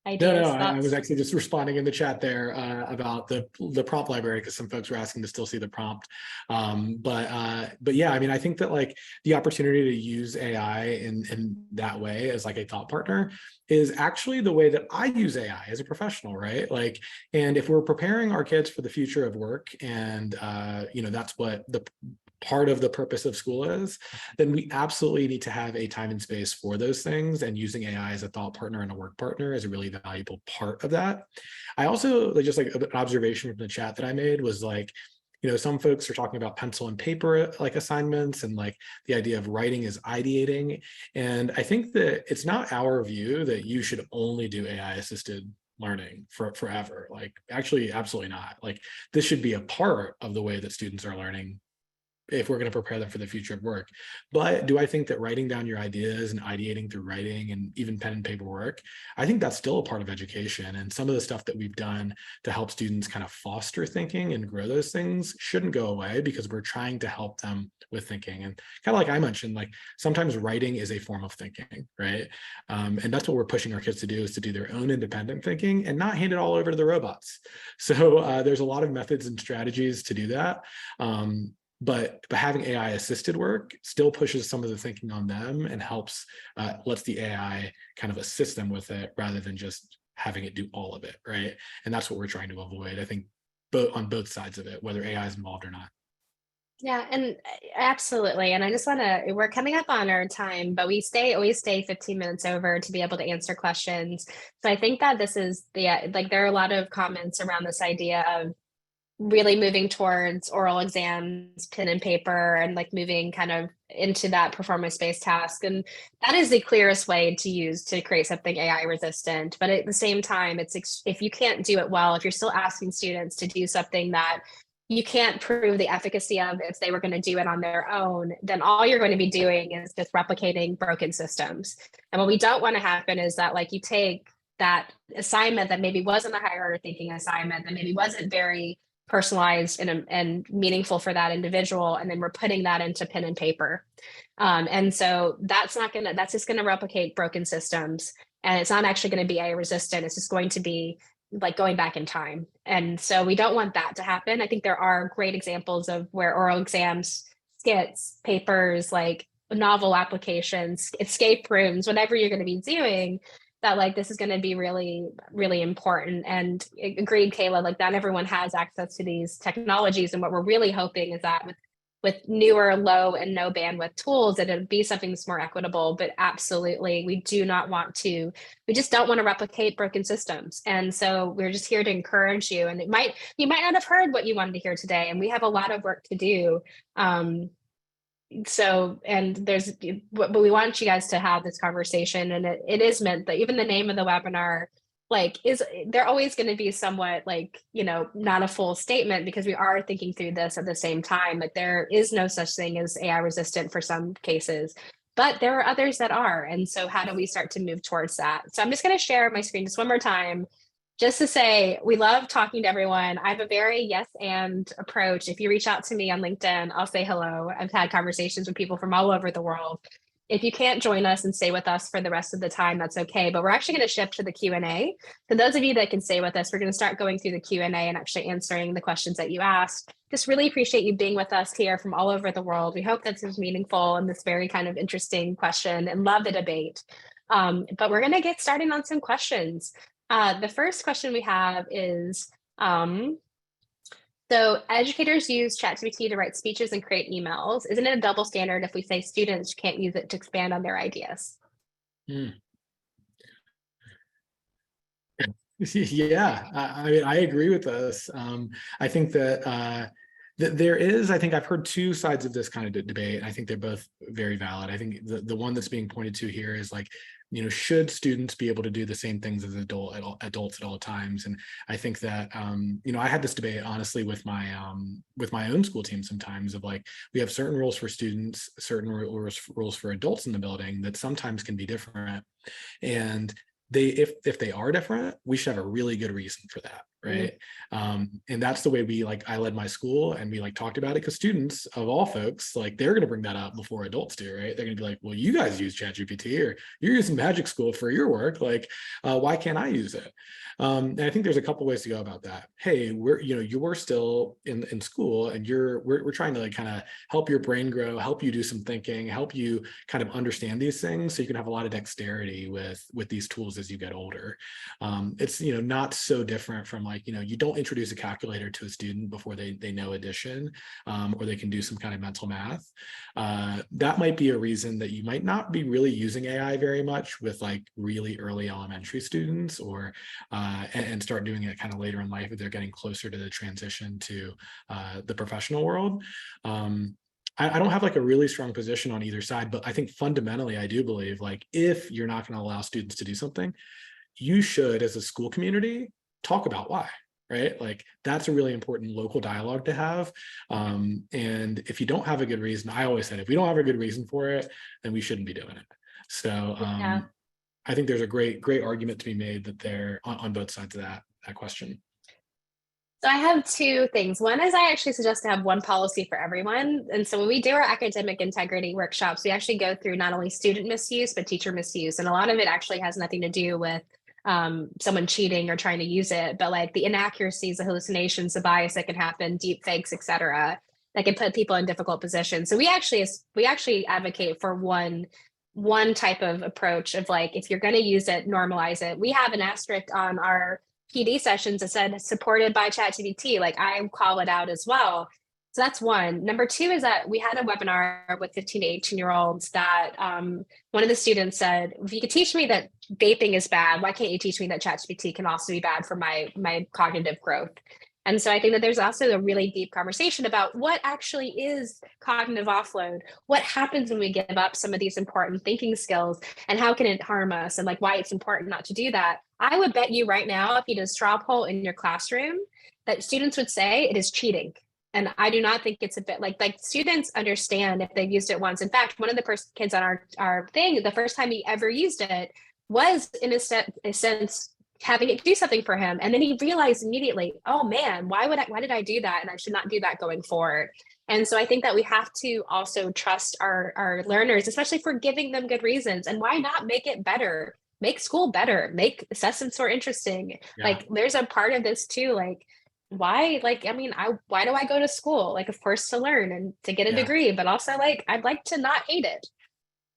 ideas, No, I was thoughts? actually just responding in the chat there about the prompt library, because some folks were asking to still see the prompt. But yeah, I mean, I think that like the opportunity to use AI in that way as like a thought partner is actually the way that I use AI as a professional, right? Like, and if we're preparing our kids for the future of work, and that's what the part of the purpose of school is, then we absolutely need to have a time and space for those things. And using AI as a thought partner and a work partner is a really valuable part of that. I also just like an observation from the chat that I made was like, some folks are talking about pencil and paper like assignments, and like the idea of writing is ideating. And I think that it's not our view that you should only do AI assisted learning forever. Like, actually, absolutely not. Like, this should be a part of the way that students are learning if we're going to prepare them for the future of work. But do I think that writing down your ideas and ideating through writing and even pen and paper work, I think that's still a part of education. And some of the stuff that we've done to help students kind of foster thinking and grow those things shouldn't go away, because we're trying to help them with thinking. And kind of like I mentioned, like sometimes writing is a form of thinking, right? And that's what we're pushing our kids to do, is to do their own independent thinking and not hand it all over to the robots. So there's a lot of methods and strategies to do that. But having AI assisted work still pushes some of the thinking on them and lets the AI kind of assist them with it, rather than just having it do all of it, right? And that's what we're trying to avoid, I think, on both sides of it, whether AI is involved or not. Yeah, and absolutely. And I just we're coming up on our time, but we always stay 15 minutes over to be able to answer questions. So I think that this is like, there are a lot of comments around this idea of really moving towards oral exams, pen and paper, and like moving kind of into that performance-based task. And that is the clearest way to use to create something AI resistant. But at the same time, if you can't do it well, if you're still asking students to do something that you can't prove the efficacy of if they were going to do it on their own, then all you're going to be doing is just replicating broken systems. And what we don't want to happen is that like you take that assignment that maybe wasn't a higher order thinking assignment, that maybe wasn't very personalized and meaningful for that individual, and then we're putting that into pen and paper. And so that's just going to replicate broken systems, and it's not actually going to be AI resistant. It's just going to be like going back in time. And so we don't want that to happen. I think there are great examples of where oral exams, skits, papers, like novel applications, escape rooms, whatever you're going to be doing, that like this is going to be really, really important. And agreed, Kayla, like not everyone has access to these technologies. And what we're really hoping is that with newer low and no bandwidth tools, that it'd be something that's more equitable. But absolutely, we just don't want to replicate broken systems. And so we're just here to encourage you. And you might not have heard what you wanted to hear today, and we have a lot of work to do. But we want you guys to have this conversation, and it is meant that even the name of the webinar, like, is they're always going to be somewhat like, not a full statement, because we are thinking through this at the same time. Like, there is no such thing as AI resistant for some cases, but there are others that are. And so how do we start to move towards that? So I'm just going to share my screen just one more time, just to say we love talking to everyone. I have a very yes and approach. If you reach out to me on LinkedIn, I'll say hello. I've had conversations with people from all over the world. If you can't join us and stay with us for the rest of the time, that's okay. But we're actually going to shift to the Q&A. For those of you that can stay with us, we're going to start going through the Q&A and actually answering the questions that you asked. Just really appreciate you being with us here from all over the world. We hope this is meaningful and this very kind of interesting question, and love the debate. But we're going to get started on some questions. The first question we have is, so educators use ChatGPT to write speeches and create emails. Isn't it a double standard if we say students can't use it to expand on their ideas? Yeah, I mean, I agree with this. I think that there is, I think I've heard two sides of this kind of debate. I think they're both very valid. I think the one that's being pointed to here is like, should students be able to do the same things as adults at all times? And I think that, I had this debate honestly with my own school team sometimes, of like, we have certain rules for students, certain rules for adults in the building that sometimes can be different. And if they are different, we should have a really good reason for that, right? And that's the way I led my school, and we talked about it, because students of all folks, like, they're going to bring that up before adults do, right? They're going to be like, well, you guys use ChatGPT, or you're using Magic School for your work, like, why can't I use it? And I think there's a couple ways to go about that. Hey, you're still in school, and we're trying to kind of help your brain grow, help you do some thinking, help you kind of understand these things, so you can have a lot of dexterity with these tools as you get older. It's not so different from you don't introduce a calculator to a student before they know addition, or they can do some kind of mental math. That might be a reason that you might not be really using AI very much with really early elementary students, or and start doing it kind of later in life if they're getting closer to the transition to the professional world. I don't have a really strong position on either side, but I think fundamentally I do believe if you're not going to allow students to do something, you should, as a school community, talk about why, right? That's a really important local dialogue to have. And if you don't have a good reason, I always said, if we don't have a good reason for it, then we shouldn't be doing it. So I think there's a great argument to be made that they're on both sides of that question. So I have two things. One is I actually suggest to have one policy for everyone. And so when we do our academic integrity workshops, we actually go through not only student misuse, but teacher misuse. And a lot of it actually has nothing to do with someone cheating or trying to use it, but the inaccuracies, the hallucinations, the bias that can happen, deep fakes, et cetera, that can put people in difficult positions. So we actually advocate for one type of approach of if you're going to use it, normalize it. We have an asterisk on our PD sessions that said supported by ChatGPT. I call it out as well. So that's one. Number two is that we had a webinar with 15 to 18-year-olds that one of the students said, if you could teach me that vaping is bad, why can't you teach me that ChatGPT can also be bad for my cognitive growth? And so I think that there's also a really deep conversation about what actually is cognitive offload, what happens when we give up some of these important thinking skills, and how can it harm us, and why it's important not to do that. I would bet you right now, if you did a straw poll in your classroom, that students would say it is cheating. And I do not think it's a bit like students understand if they've used it once. In fact, one of the kids on our thing, the first time he ever used it was in a sense having it do something for him. And then he realized immediately, oh man, why did I do that? And I should not do that going forward. And so I think that we have to also trust our learners, especially for giving them good reasons. And why not make it better? make school better, make assessments more interesting. Yeah. Like there's a part of this too, like why, like, I mean, why do I go to school? Like, of course, to learn and to get a Yeah. degree, but also like I'd like to not hate it.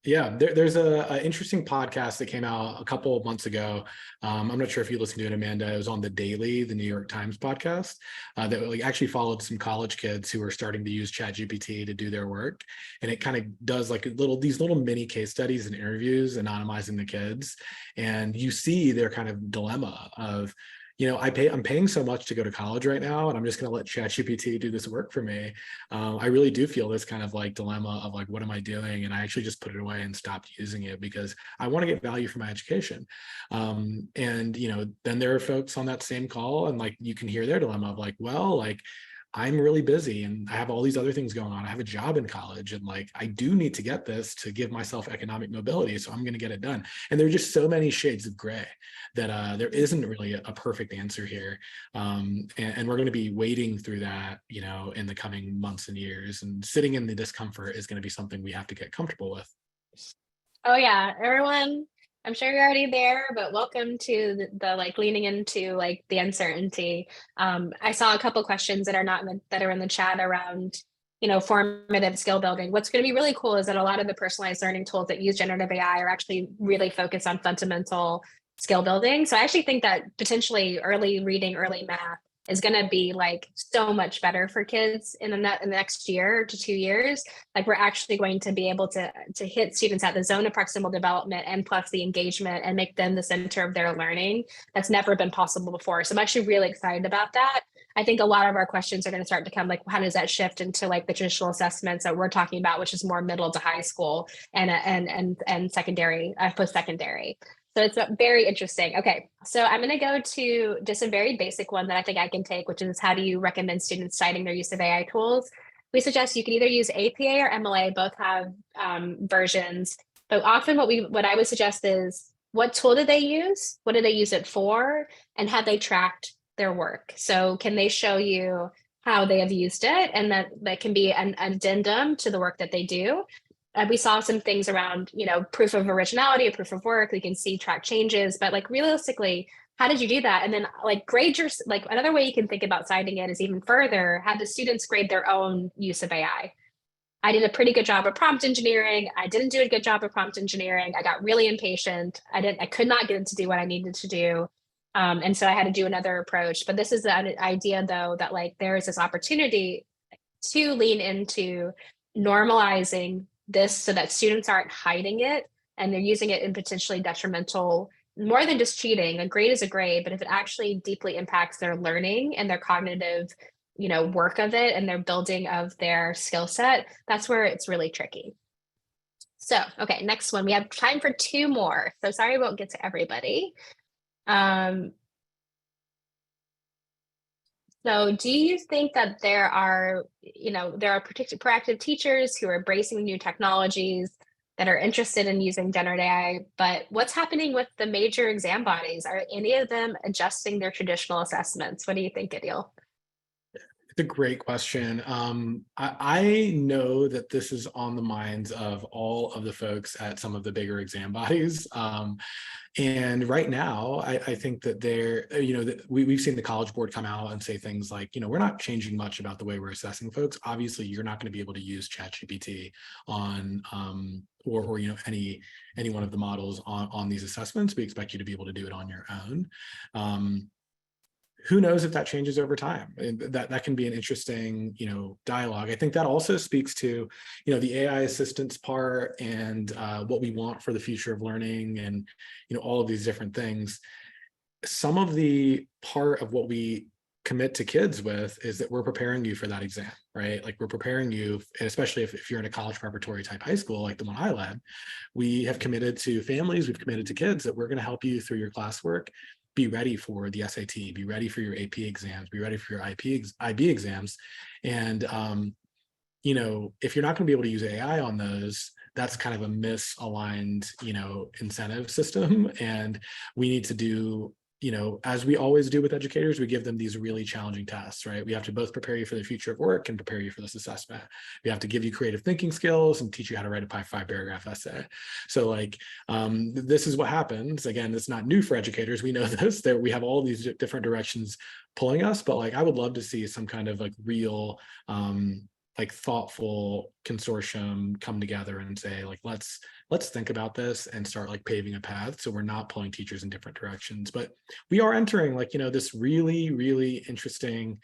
Yeah, there's a interesting podcast that came out a couple of months ago. I'm not sure if you listened to it, Amanda. It was on The Daily, the New York Times podcast, that like actually followed some college kids who are starting to use ChatGPT to do their work, and it kind of does like these little mini case studies and interviews, anonymizing the kids, and you see their kind of dilemma of, I'm paying so much to go to college right now, and I'm just going to let ChatGPT do this work for me. I really do feel this kind of like dilemma of like, what am I doing? And I actually just put it away and stopped using it because I want to get value from my education. And then there are folks on that same call, and like you can hear their dilemma of like, well, like I'm really busy and I have all these other things going on. I have a job in college, and like I do need to get this to give myself economic mobility. So I'm going to get it done. And there are just so many shades of gray that there isn't really a perfect answer here. And we're going to be wading through that, in the coming months and years. And sitting in the discomfort is going to be something we have to get comfortable with. Oh yeah, everyone. I'm sure you're already there, but welcome to the like leaning into like the uncertainty. I saw a couple questions that are not that are in the chat around, formative skill building. What's going to be really cool is that a lot of the personalized learning tools that use generative AI are actually really focused on fundamental skill building. So I actually think that potentially early reading, early math is going to be like so much better for kids in the next year to 2 years. Like we're actually going to be able to hit students at the zone of proximal development and plus the engagement and make them the center of their learning. That's never been possible before. So I'm actually really excited about that. I think a lot of our questions are going to start to come like, how does that shift into like the traditional assessments that we're talking about, which is more middle to high school and secondary, post-secondary. So it's very interesting. Okay, so I'm going to go to just a very basic one that I think I can take, which is how do you recommend students citing their use of AI tools? We suggest you can either use APA or MLA. Both have versions, but often what I would suggest is what tool did they use? What did they use it for? And have they tracked their work? So can they show you how they have used it, and that can be an addendum to the work that they do. We saw some things around, proof of originality or proof of work. We can see track changes, but like realistically, how did you do that? And then like grade your, like another way you can think about citing it is even further, have the students grade their own use of AI. I did a pretty good job of prompt engineering. I didn't do a good job of prompt engineering. I got really impatient. I could not get it to do what I needed to do. And so I had to do another approach. But this is the idea though, that like there is this opportunity to lean into normalizing this so that students aren't hiding it and they're using it in potentially detrimental, more than just cheating. A grade is a grade, but if it actually deeply impacts their learning and their cognitive, work of it and their building of their skill set, that's where it's really tricky. So, okay, next one. We have time for two more. So sorry I won't get to everybody. So do you think that there are proactive teachers who are embracing new technologies that are interested in using generative AI, but what's happening with the major exam bodies? Are any of them adjusting their traditional assessments? What do you think, Adil? It's a great question. I know that this is on the minds of all of the folks at some of the bigger exam bodies. And right now, I think that we've seen the College Board come out and say things like, we're not changing much about the way we're assessing folks. Obviously, you're not going to be able to use ChatGPT on or any one of the models on these assessments. We expect you to be able to do it on your own. Who knows if that changes over time? And that can be an interesting, dialogue. I think that also speaks to, the AI assistance part and what we want for the future of learning and, all of these different things. Some of the part of what we commit to kids with is that we're preparing you for that exam, right? Like we're preparing you, especially if you're in a college preparatory type high school, like the one I led, we have committed to families, we've committed to kids that we're going to help you through your classwork. Be ready for the SAT, be ready for your AP exams, be ready for your IB exams. And, if you're not going to be able to use AI on those, that's kind of a misaligned, incentive system. And we need to do as we always do with educators, we give them these really challenging tests, right? We have to both prepare you for the future of work and prepare you for this assessment. We have to give you creative thinking skills and teach you how to write a 5-paragraph essay. So like, this is what happens. Again, it's not new for educators. We know this, that we have all these different directions pulling us, but like, I would love to see some kind of like real, like thoughtful consortium come together and say like, let's think about this and start like paving a path so we're not pulling teachers in different directions. But we are entering like, this really, really interesting,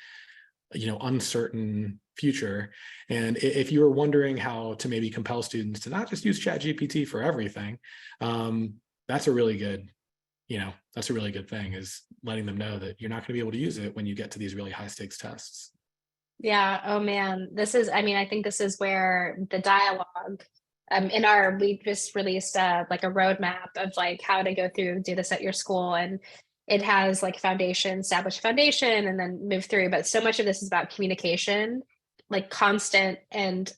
uncertain future. And if you were wondering how to maybe compel students to not just use ChatGPT for everything, that's a really good thing, is letting them know that you're not going to be able to use it when you get to these really high stakes tests. Yeah. Oh man, I think this is where the dialogue, we just released like a roadmap of like how to go through, do this at your school. And it has like establish foundation and then move through. But so much of this is about communication, like constant and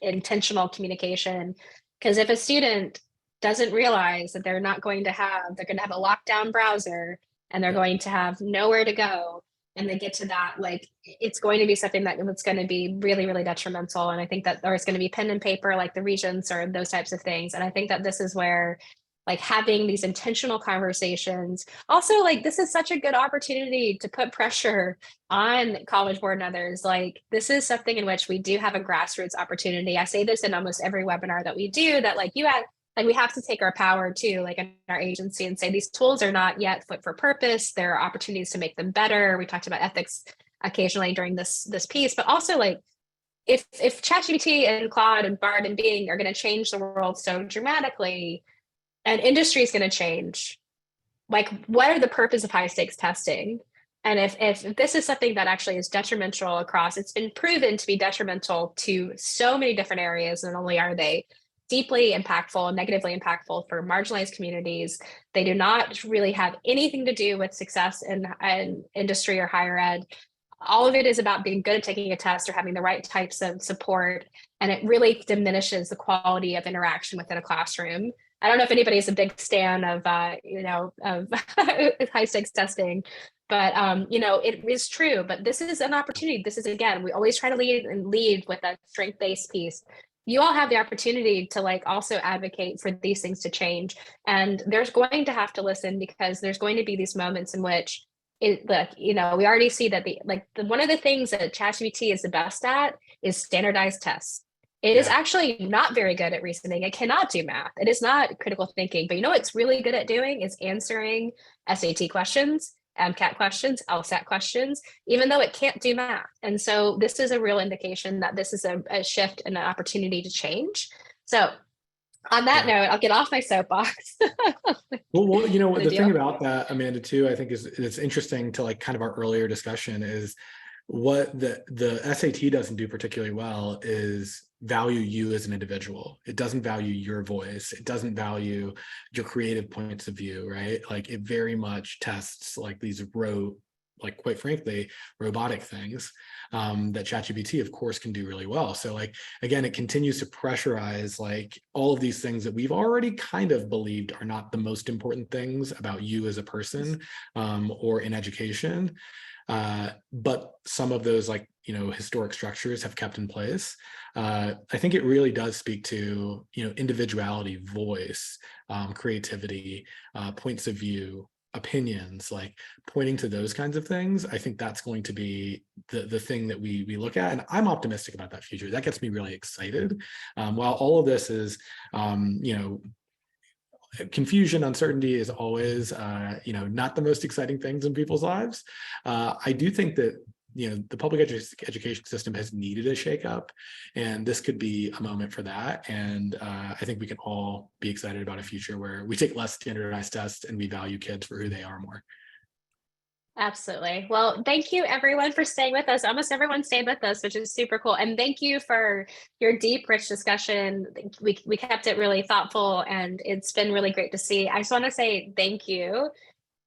intentional communication. Because if a student doesn't realize that they're going to have a lockdown browser and they're going to have nowhere to go, and they get to that, like it's going to be something that's going to be really, really detrimental. And I think that there's going to be pen and paper, like the regents or those types of things. And I think that this is where like having these intentional conversations, also like this is such a good opportunity to put pressure on College Board and others. Like this is something in which we do have a grassroots opportunity. I say this in almost every webinar that we do, that like we have to take our power too, like in our agency, and say these tools are not yet fit for purpose. There are opportunities to make them better. We talked about ethics occasionally during this piece, but also like if ChatGPT and Claude and Bard and Bing are going to change the world so dramatically, and industry is going to change, like what are the purpose of high stakes testing? And if this is something that actually is detrimental across, it's been proven to be detrimental to so many different areas, and not only are they deeply impactful, negatively impactful for marginalized communities, they do not really have anything to do with success in industry or higher ed. All of it is about being good at taking a test or having the right types of support. And it really diminishes the quality of interaction within a classroom. I don't know if anybody's a big stan of, of high stakes testing, but, it is true. But this is an opportunity. This is, again, we always try to lead with a strength-based piece. You all have the opportunity to like also advocate for these things to change. And there's going to have to listen, because there's going to be these moments in which we already see that one of the things that ChatGPT is the best at is standardized tests. It is actually not very good at reasoning. It cannot do math. It is not critical thinking. But what it's really good at doing is answering SAT questions, MCAT questions, LSAT questions, even though it can't do math. And so this is a real indication that this is a shift and an opportunity to change. So on that note, I'll get off my soapbox. Well, the thing about that, Amanda, too, I think it's interesting to like kind of our earlier discussion is what the SAT doesn't do particularly well is value you as an individual. It doesn't value your voice. It doesn't value your creative points of view, right? Like it very much tests like these quite frankly, robotic things that ChatGPT, of course, can do really well. So like, again, it continues to pressurize like all of these things that we've already kind of believed are not the most important things about you as a person or in education. But some of those historic structures have kept in place. I think it really does speak to, individuality, voice, creativity, points of view, opinions, like pointing to those kinds of things. I think that's going to be the thing that we look at. And I'm optimistic about that future. That gets me really excited. While all of this is, confusion, uncertainty is always, not the most exciting things in people's lives. I do think that, the public education system has needed a shakeup, and this could be a moment for that. And I think we can all be excited about a future where we take less standardized tests and we value kids for who they are more. Absolutely. Well, thank you everyone for staying with us. Almost everyone stayed with us, which is super cool. And thank you for your deep, rich discussion. We kept it really thoughtful, and it's been really great to see. I just want to say thank you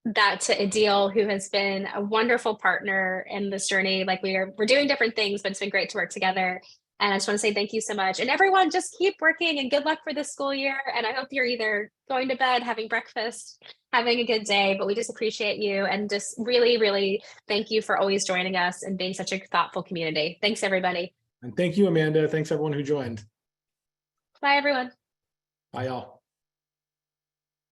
to Adil, who has been a wonderful partner in this journey. Like we're doing different things, but it's been great to work together. And I just want to say thank you so much. And everyone, just keep working and good luck for this school year. And I hope you're either going to bed, having breakfast, having a good day. But we just appreciate you and just really, really thank you for always joining us and being such a thoughtful community. Thanks, everybody. And thank you, Amanda. Thanks everyone who joined. Bye, everyone. Bye, y'all.